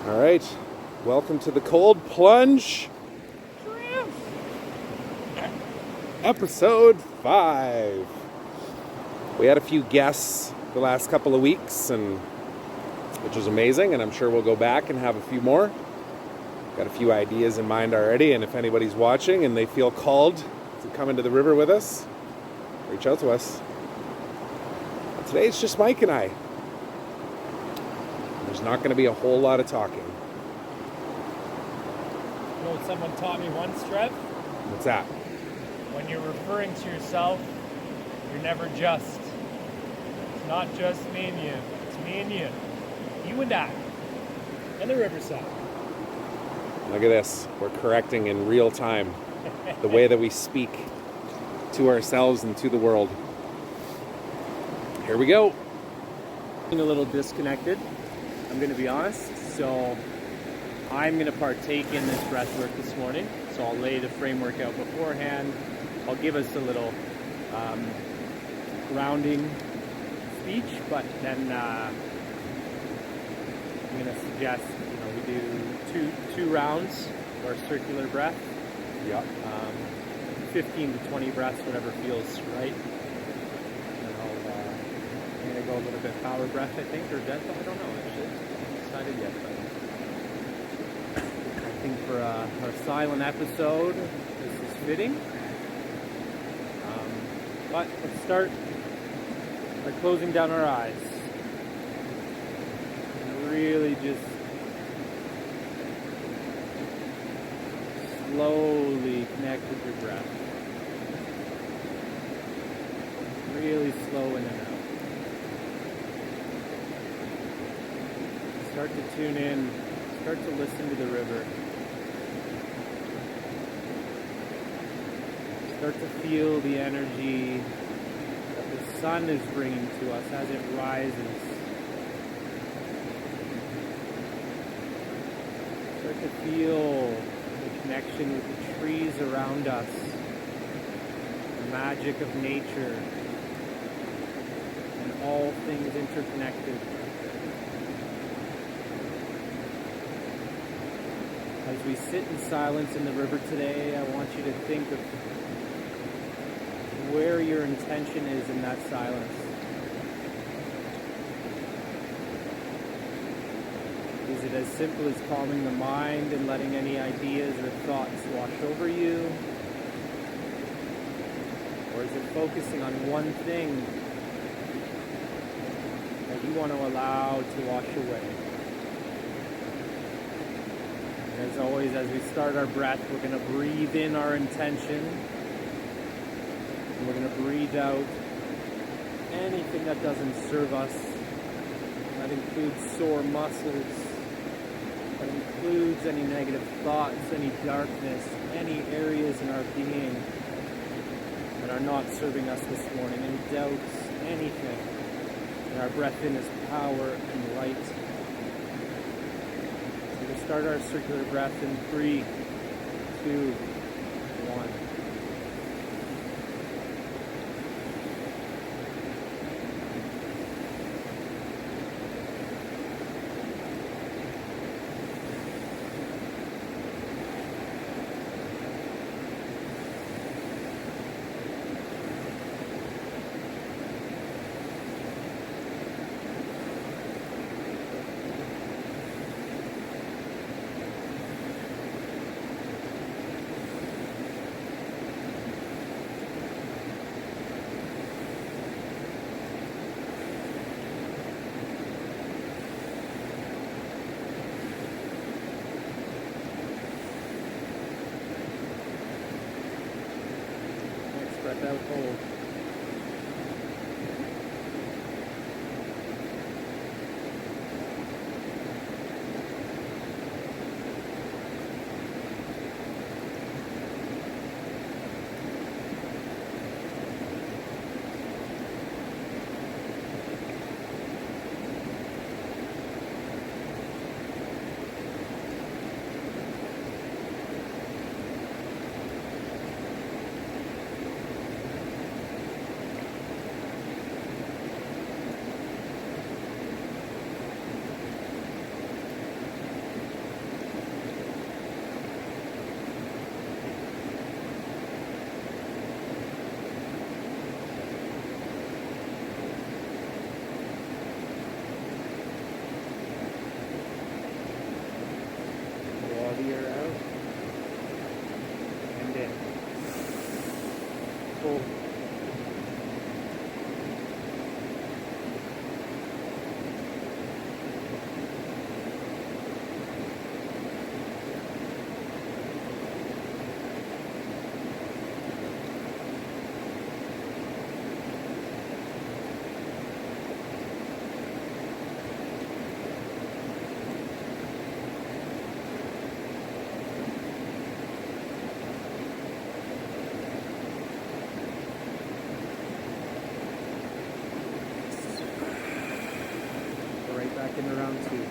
All right, welcome to the Cold Plunge, episode 5. We had a few guests the last couple of weeks, which was amazing, and I'm sure we'll go back and have a few more. Got a few ideas in mind already, and if anybody's watching and they feel called to come into the river with us, reach out to us. But today it's just Mike and I. There's not going to be a whole lot of talking. You know what someone taught me once, Trev? What's that? When you're referring to yourself, you're never just. It's not just me and you. It's me and you. You and I. And the riverside. Look at this. We're correcting in real time the way that we speak to ourselves and to the world. Here we go. A little disconnected, I'm going to be honest, so I'm going to partake in this breath work this morning. So I'll lay the framework out beforehand. I'll give us a little grounding speech, but then I'm going to suggest we do two rounds or circular breath. Yeah. 15 to 20 breaths, whatever feels right. I'm going to go a little bit power breath, I think, or gentle. I don't know, actually. I haven't decided yet. But I think for our silent episode, this is fitting. But let's start by closing down our eyes. And really just slowly connect with your breath. Really slow in and out. Start to tune in, start to listen to the river. Start to feel the energy that the sun is bringing to us as it rises. Start to feel the connection with the trees around us, the magic of nature, and all things interconnected. As we sit in silence in the river today, I want you to think of where your intention is in that silence. Is it as simple as calming the mind and letting any ideas or thoughts wash over you? Or is it focusing on one thing that you want to allow to wash away? As always, as we start our breath, we're going to breathe in our intention, and we're going to breathe out anything that doesn't serve us. That includes sore muscles, that includes any negative thoughts, any darkness, any areas in our being that are not serving us this morning, any doubts, anything. And our breath in is power and light. Start our circular breath in 3, 2, 1. Breath out, hold. sticking around too.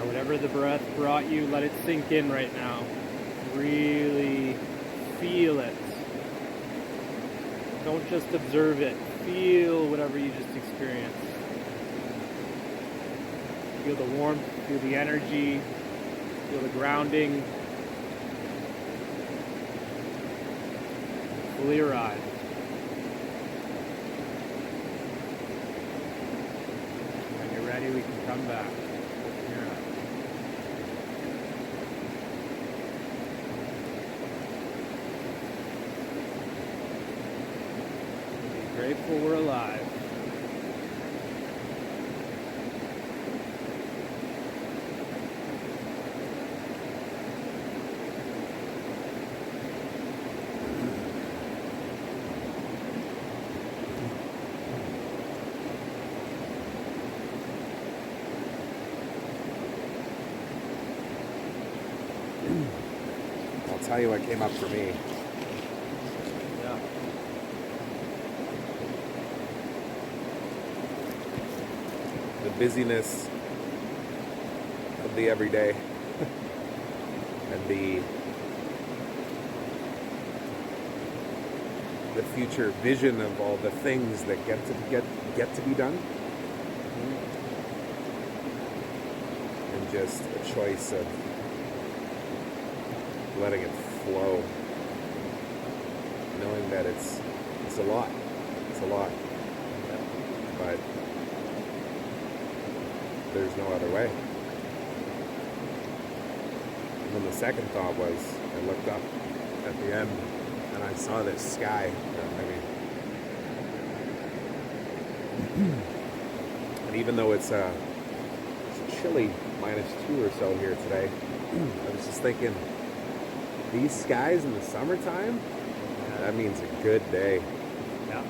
Whatever the breath brought you, let it sink in right now. Really feel it. Don't just observe it. Feel whatever you just experienced. Feel the warmth, feel the energy, feel the grounding. Fully arrive. When you're ready, we can come back. Open your eyes. Grateful we're alive. I'll tell you what came up for me. Busyness of the everyday and the future vision of all the things that get to be done, and just a choice of letting it flow, knowing that it's a lot, but there's no other way. And then the second thought was, I looked up at the end and I saw this sky. And even though it's a chilly -2 or so here today, I was just thinking, these skies in the summertime, that means a good day. Yeah.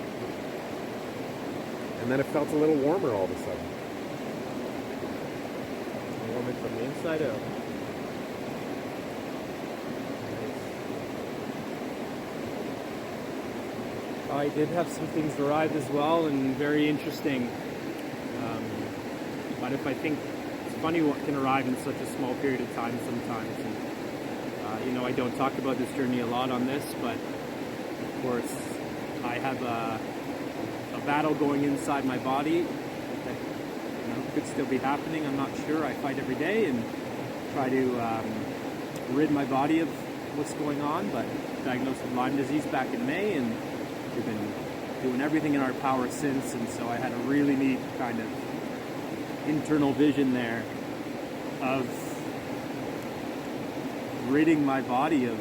And then it felt a little warmer all of a sudden. Warm it from the inside out. I did have some things arrive as well, and very interesting. But if I think it's funny what can arrive in such a small period of time sometimes. And, I don't talk about this journey a lot on this, but of course I have a battle going inside my body that could still be happening. I'm not sure. I fight every day and try to rid my body of what's going on. But diagnosed with Lyme disease back in May, and we've been doing everything in our power since. And so I had a really neat kind of internal vision there of ridding my body of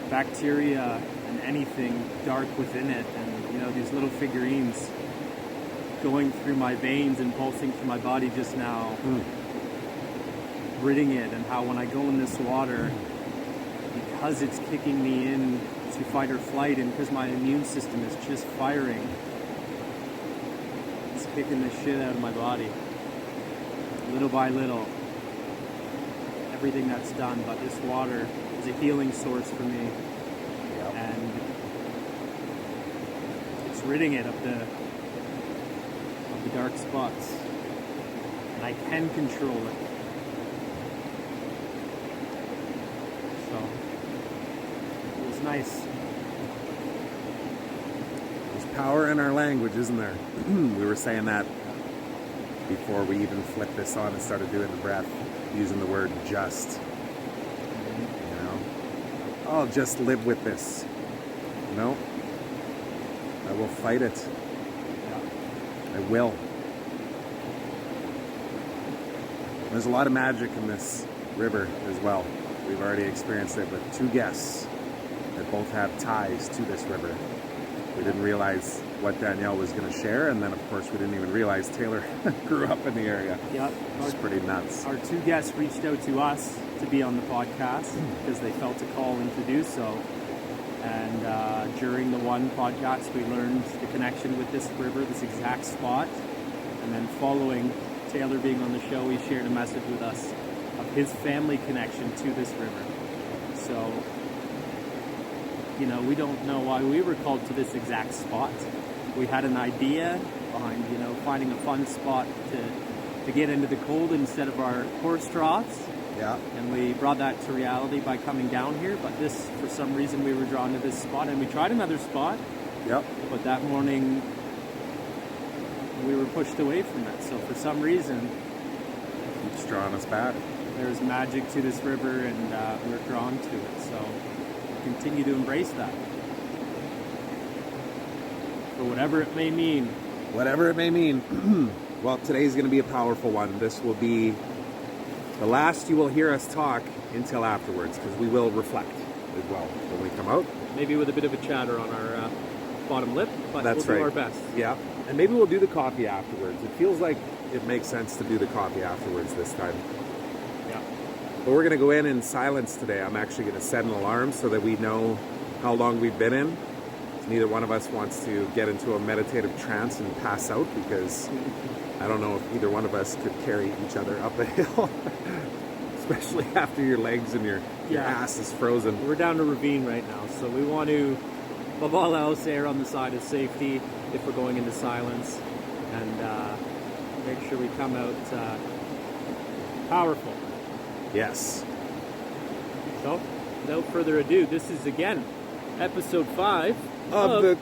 bacteria and anything dark within it, and these little figurines going through my veins and pulsing through my body just now, ridding it. And how when I go in this water, because it's kicking me in to fight or flight, and because my immune system is just firing, it's kicking the shit out of my body little by little. Everything that's done, but this water is a healing source for me. Yep. And it's ridding it of the dark spots, and I can control it. So it was nice. There's power in our language, isn't there? We were saying that before we even flipped this on and started doing the breath, using the word just. I'll just live with this. No, I will fight it. I will. There's a lot of magic in this river as well. We've already experienced it with 2 guests that both have ties to this river. We didn't realize what Danielle was going to share, and then of course we didn't even realize Taylor grew up in the area. Yep. It's pretty nuts. Our 2 guests reached out to us to be on the podcast because they felt a call in to do so. And during the one podcast, we learned the connection with this river, this exact spot. And then following Taylor being on the show, he shared a message with us of his family connection to this river. So, we don't know why we were called to this exact spot. We had an idea behind, finding a fun spot to get into the cold instead of our horse troughs. Yeah. And we brought that to reality by coming down here. But this, for some reason, we were drawn to this spot, and we tried another spot. Yep. But that morning, we were pushed away from it. So for some reason, It's drawing us back. there's magic to this river, and we're drawn to it. So we continue to embrace that. For whatever it may mean. Whatever it may mean. Well, today's going to be a powerful one. This will be the last you will hear us talk until afterwards, because we will reflect as well when we come out. Maybe with a bit of a chatter on our bottom lip, but That's we'll do right. our best. Yeah. And maybe we'll do the coffee afterwards. It feels like it makes sense to do the coffee afterwards this time. Yeah. But we're going to go in silence today. I'm actually going to set an alarm so that we know how long we've been in. Neither one of us wants to get into a meditative trance and pass out, because I don't know if either one of us could carry each other up a hill, especially after your legs and your ass is frozen. We're down a ravine right now, so we want to, above all else, err on the side of safety if we're going into silence, and make sure we come out powerful. Yes. So, without further ado, this is again episode 5 Of the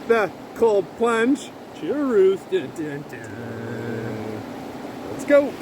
the cold plunge. Cheers. Dun, dun, dun. Let's go.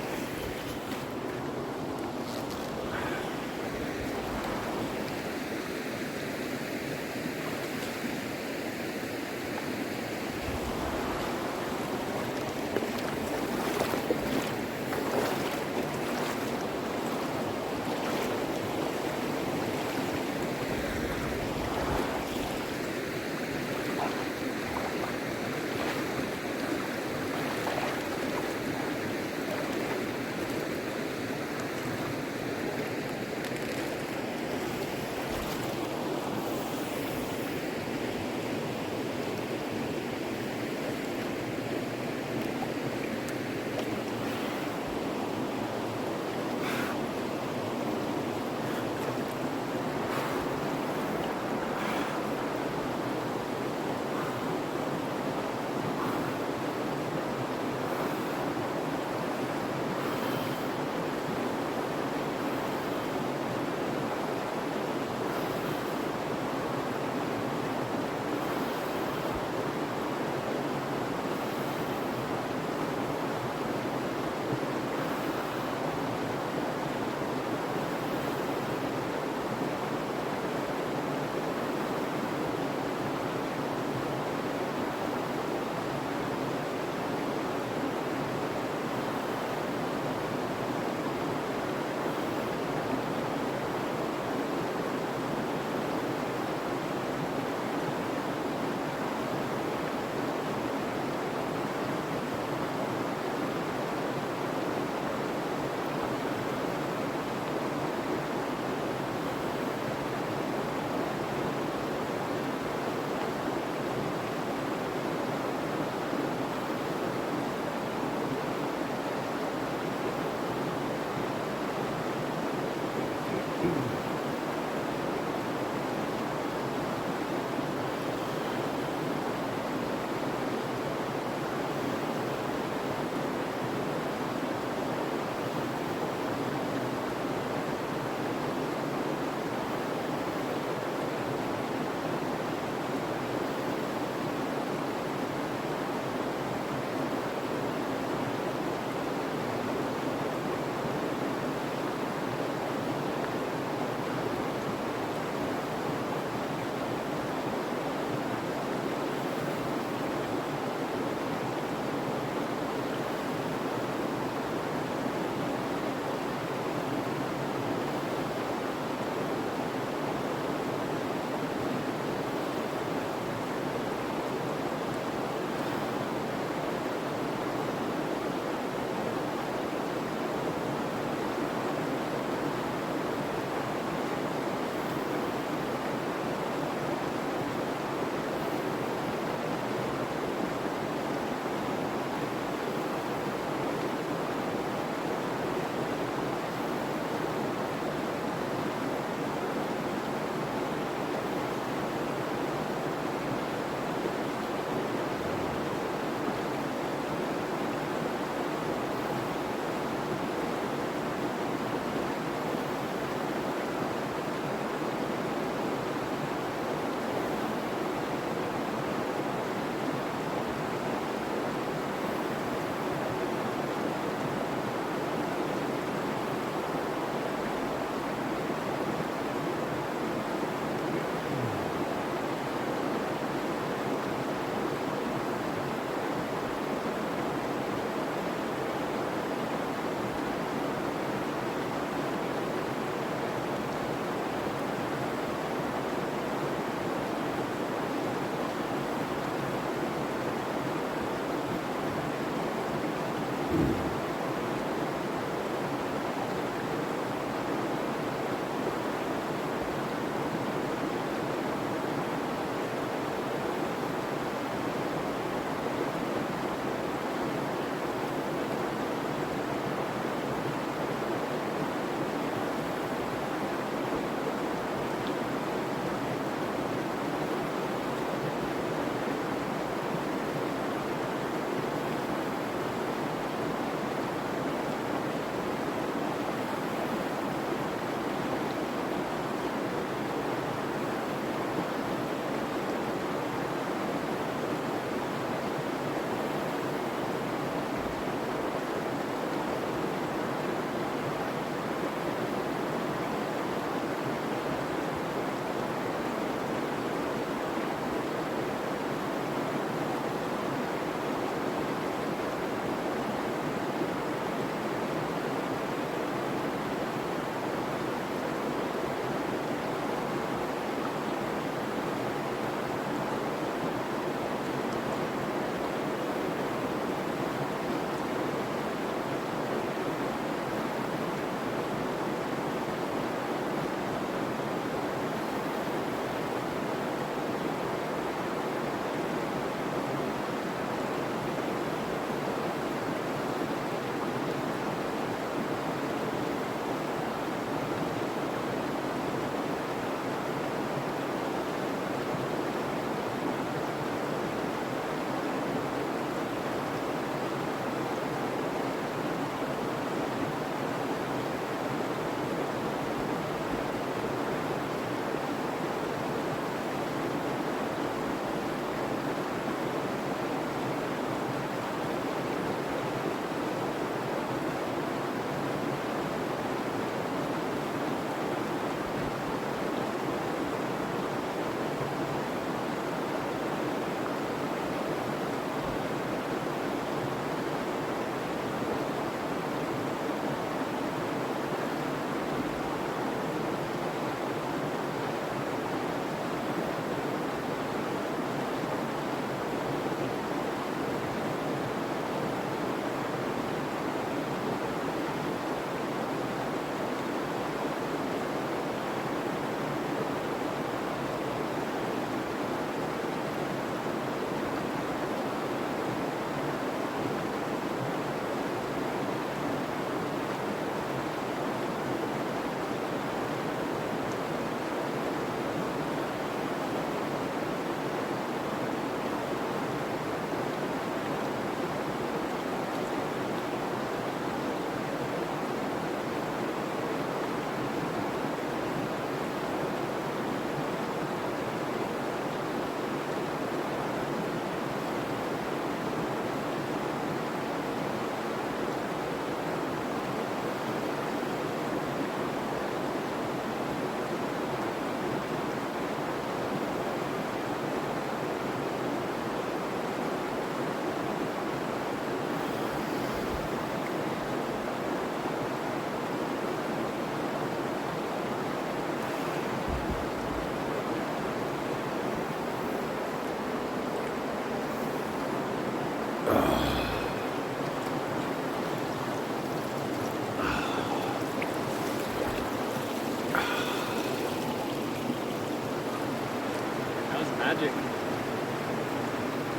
Magic.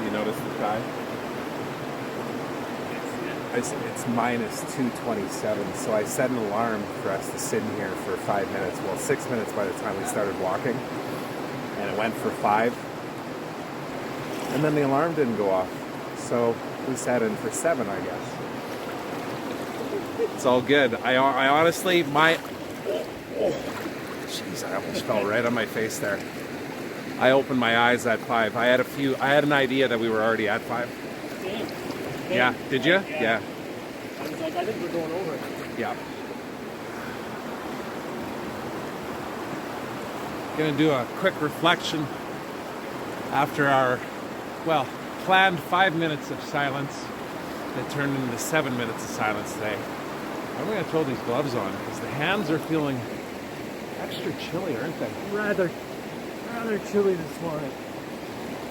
You notice the sky? It's minus 227, so I set an alarm for us to sit in here for 5 minutes. Well, 6 minutes by the time we started walking, and it went for 5. And then the alarm didn't go off, so we sat in for 7, I guess. It's all good. I honestly, jeez, I almost fell right on my face there. I opened my eyes at 5. I had an idea that we were already at 5. Same. Yeah, did you? Yeah. I was like, I think we're going over. Yeah. Gonna do a quick reflection after our, planned 5 minutes of silence that turned into 7 minutes of silence today. I'm gonna throw these gloves on because the hands are feeling extra chilly, aren't they? Rather chilly this morning.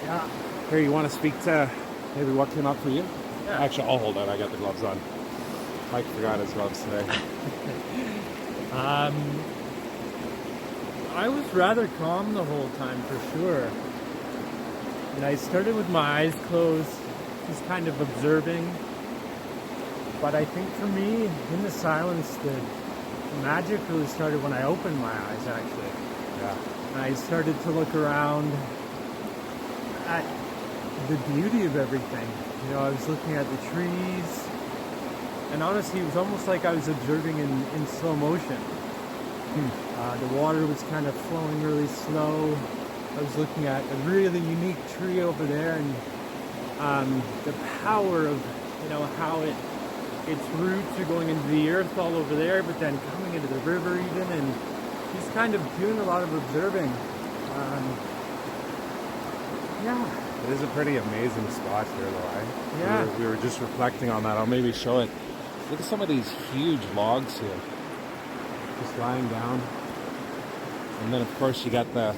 Yeah. Here, you want to speak to maybe what came up for you? Yeah. Actually, I'll hold it. I got the gloves on. Mike forgot his gloves today. I was rather calm the whole time for sure. And I started with my eyes closed, just kind of observing. But I think for me, in the silence, the magic really started when I opened my eyes, actually. Yeah. And I started to look around at the beauty of everything. You know, I was looking at the trees, and honestly, it was almost like I was observing in slow motion. The water was kind of flowing really slow. I was looking at a really unique tree over there, and the power of, you know, how its roots are going into the earth all over there, but then coming into the river even, and just kind of doing a lot of observing. Yeah. It is a pretty amazing spot here, though, eh? Yeah. We were just reflecting on that. I'll maybe show it. Look at some of these huge logs here. Just lying down. And then, of course, you got the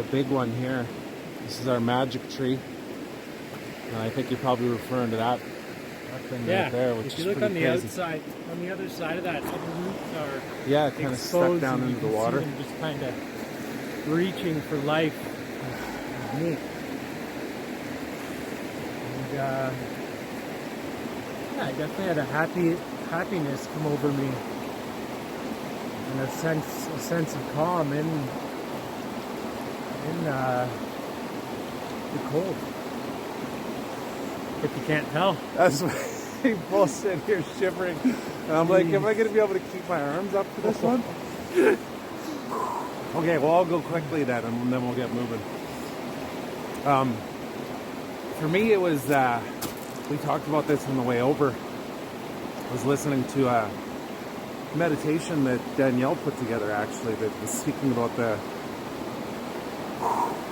big one here. This is our magic tree. And I think you're probably referring to that thing right there, which if is you look pretty on the crazy. outside, on the other side of that, all the roots are Yeah, it kind of stuck exposed, down and into you the can water. see them just kind of reaching for life. It's neat. And yeah, I definitely had a happiness come over me, and a sense of calm in the cold. If you can't tell. That's why we both sit here shivering. And I'm like, am I going to be able to keep my arms up for this one? Okay, well, I'll go quickly then, and then we'll get moving. For me, it was, we talked about this on the way over. I was listening to a meditation that Danielle put together, actually, that was speaking about the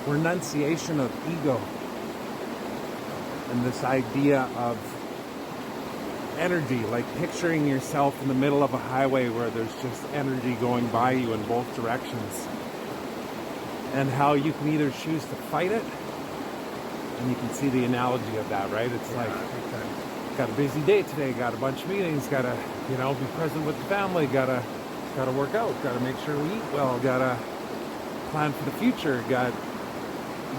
renunciation of ego. And this idea of energy, like picturing yourself in the middle of a highway where there's just energy going by you in both directions. And how you can either choose to fight it, and you can see the analogy of that, right? It's like, got a busy day today, got a bunch of meetings, gotta, you know, be present with the family, gotta work out, gotta make sure we eat well, gotta plan for the future, got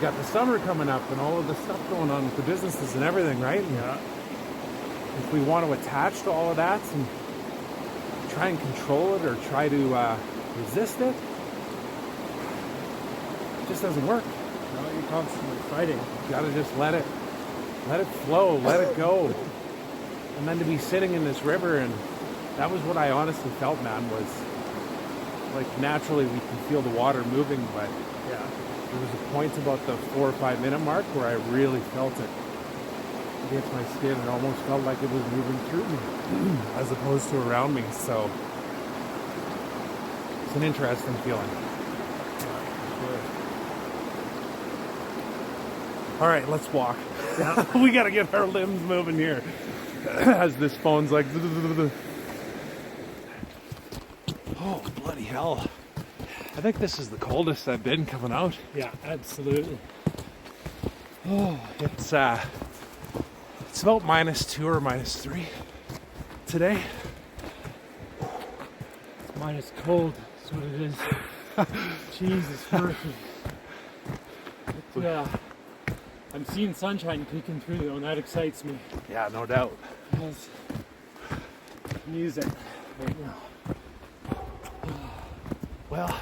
the summer coming up and all of the stuff going on with the businesses and everything, right? Yeah. If we want to attach to all of that and try and control it or try to resist it, it just doesn't work. No, you're constantly fighting. You gotta just let it flow, let it go. And then to be sitting in this river, and that was what I honestly felt, man, was like naturally we can feel the water moving, but Yeah. there was a point about the 4 or 5 minute mark where I really felt it against my skin. It almost felt like it was moving through me as opposed to around me. So it's an interesting feeling. All right, let's walk. Yeah. We got to get our limbs moving here as this phone's like... Oh, bloody hell. I think this is the coldest I've been coming out. Yeah, absolutely. Oh, it's about -2 or -3 today. Minus cold, that's what it is. Jesus mercy. I'm seeing sunshine peeking through though, and that excites me. Yeah, no doubt. Because music right now. Well,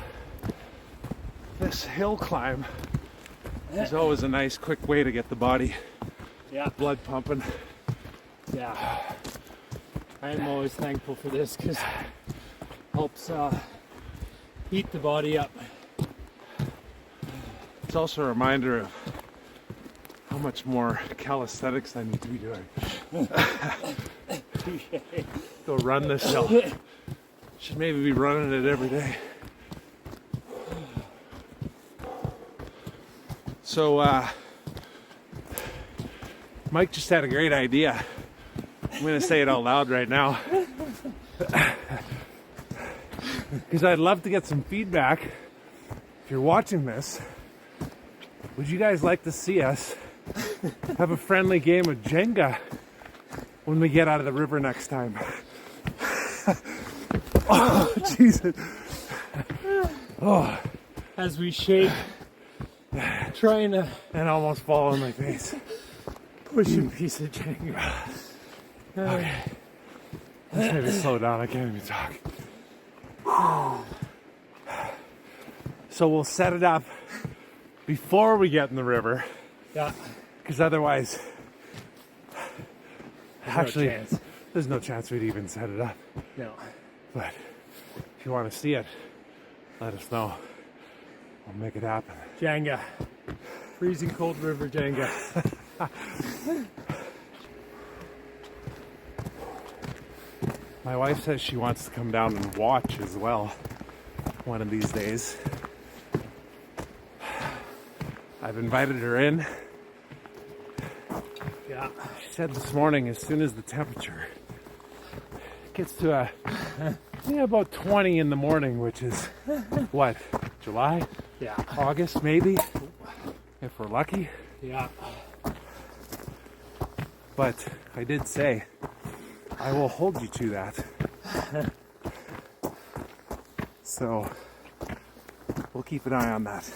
this hill climb is always a nice, quick way to get the body blood pumping. Yeah. I'm always thankful for this because it helps heat the body up. It's also a reminder of how much more calisthenics I need to be doing. Go run this hill. Should maybe be running it every day. So, Mike just had a great idea. I'm going to say it out loud right now. Because I'd love to get some feedback. If you're watching this, would you guys like to see us have a friendly game of Jenga when we get out of the river next time? Oh, Jesus. Oh. As we shake, trying to And almost fall on my face. push a piece of Jenga. Okay. Let's maybe slow down. I can't even talk. So we'll set it up before we get in the river. Yeah. Because otherwise, actually, no chance. there's no chance we'd even set it up. No. But if you want to see it, let us know. We'll make it happen. Jenga. Freezing cold river Jenga. My wife says she wants to come down and watch as well one of these days. I've invited her in. Yeah. She said this morning, as soon as the temperature gets to about 20 in the morning, which is what, July? Yeah. August maybe, if we're lucky. Yeah. But I did say I will hold you to that. So we'll keep an eye on that.